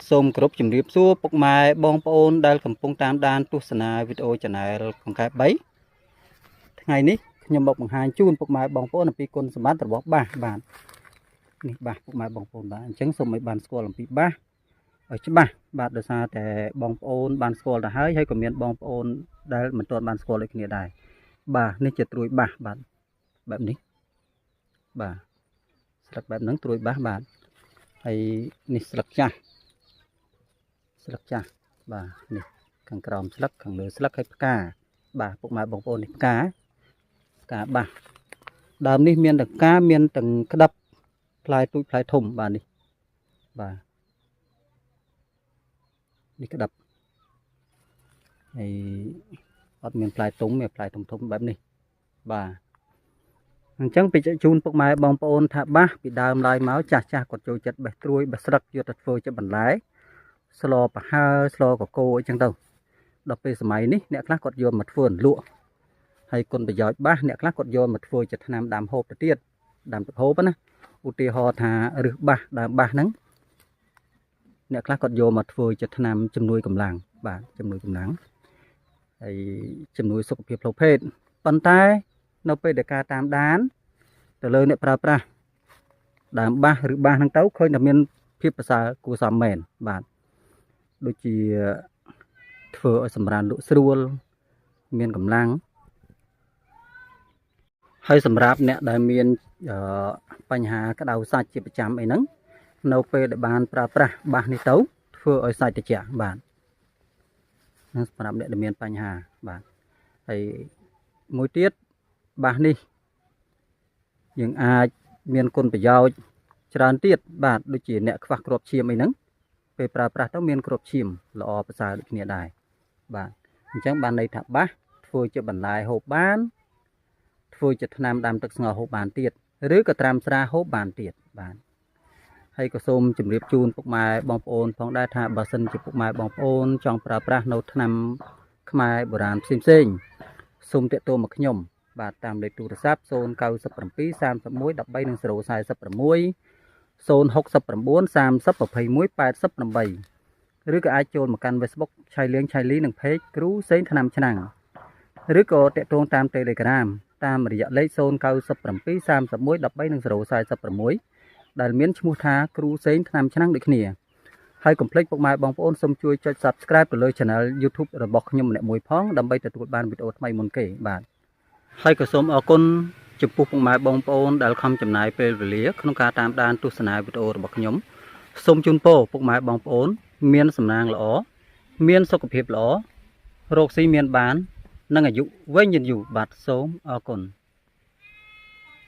សូមគោរពជំរាបសួរពុកម៉ែបងប្អូនដែលកំពុងតាមដានទស្សនាវីដេអូ Channel កង្កែប3ថ្ងៃនេះខ្ញុំមកបង្ហាញជូនពុកម៉ែបងប្អូនអំពីគុណសម្បត្តិរបស់បាសបាទនេះបាសពុកម៉ែបងប្អូនបាទអញ្ចឹងសូមឲ្យបានស្គាល់អំពីបាសឲ្យច្បាស់បាទដោយសារតែបងប្អូនបានស្គាល់ទៅហើយក៏មានបងប្អូនដែលមិនទាន់បានស្គាល់ដូចគ្នាដែរបាទនេះជាត្រួយបាសបាទបែបនេះបាទស្លឹកបែបហ្នឹងត្រួយបាសបាទហើយនេះស្លឹកចាស់បាទនេះខាងក្រោមស្លឹកខាងលើស្លឹកហើយផ្កាបាទពុកម៉ែបងប្អូននេះផ្កាបាសដើមនេះមានទាំងផ្កាមានទាំងក្តាប់ផ្លែទូចផ្លែធំបាទនេះបាទនេះក្តាប់ហើយអត់មានផ្លែទុំមានផ្លែធំបែបនេះបាទអញ្ចឹងបញ្ជាក់ជូនពុកម៉ែបងប្អូនថាបាសពីដើមឡើយមកចាស់គាត់ចូលចិត្តបេះត្រួយបេះស្លឹកយកទៅធ្វើជាបន្លែស្លប្រហើស្លកកូអញ្ចឹងទៅដល់ពេលសម័យនេះអ្នកខ្លះគាត់យកមកធ្វើលក់ហើយគុណប្រយោជន៍បាសអ្នកខ្លះគាត់យកមកធ្វើជាថ្នាំដាំហូបទៅទៀតដាំទឹកហូបណាឧទាហរណ៍ថាឫសបាសដើមបាសហ្នឹងអ្នកខ្លះគាត់យកមកធ្វើជាថ្នាំជំនួយកម្លាំងបាទជំនួយកម្លាំងហើយជំនួយសុខភាពផ្លូវភេទប៉ុន្តែនៅពេលដែលការតាមដានទៅលើអ្នកប្រើប្រាស់ដើមបាសឬបាសហ្នឹងទៅឃើញតែមានភាពប្រសើរគួរសមមែនបាទដូចជាធ្វើឲ្យសម្រានលក់ស្រួលមានកម្លាំងហើយសម្រាប់អ្នកដែលមានបញ្ហាក្តៅសាច់ជាប្រចាំអីហ្នឹងនៅពេលដែលបានប្រើប្រាស់បាសនេះទៅធ្វើឲ្យសាច់ត្រជាក់បាទសម្រាប់អ្នកដែលមានបញ្ហាបាទហើយមួយទៀតបាសនេះយើងអាចមានគុណប្រយោជន៍ច្រើនទៀតបាទដូចជាអ្នកខ្វះគ្រាប់ឈាមអីហ្នឹងពេលប្រើប្រាស់ទៅមានគ្រាប់ឈាមល្អប្រសើរដូចគ្នាដែរបាទអញ្ចឹងបានន័យថាបាសធ្វើជាបន្លែហូបបានធ្វើជាថ្នាំដាំទឹកស្ងោរហូបបានទៀតឬក៏ត្រាំស្រាហូបបានទៀតបាទហើយក៏សូមជម្រាបជូនពុកម៉ែបងប្អូនផងដែរថាបើសិនជាពុកម៉ែបងប្អូនចង់ប្រើប្រាស់នៅថ្នាំខ្មែរបុរាណផ្សេងសូមទាក់ទងមកខ្ញុំបាទតាមលេខទូរស័ព្ទ097 31 13 046 069 30 21 88ឬក៏អាចចូលមកកាន់ Facebook ឆៃលីនិង Page គ្រូសេងថ្នាំឆ្នាំងឬក៏តាក់ទងតាម Telegram តាមរយៈលេខ097 31 13 046ដែលមានឈ្មោះថាគ្រូសេងថ្នាំឆ្នាំងដូចគ្នាហើយកុំភ្លេចពុកម៉ែបងប្អូនសូមជួយចុច Subscribe ទៅលើ Channel YouTube របស់ខ្ញុំម្នាក់មួយផងដើម្បីទទួលបានវីដេអូថ្មីមុនគេបាទហើយក៏សូមអរគុណចំពោះពុកម៉ែបងប្អូនដែលខំចំណាយពេលវេលាក្នុងការតាមដានទស្សនាវីដេអូរបស់ខ្ញុំសូមជូនពរពុកម៉ែបងប្អូនមានសំណាងល្អមានសុខភាពល្អរកស៊ីមានបាននិងអាយុវែងយូរបាទសូមអរគុណ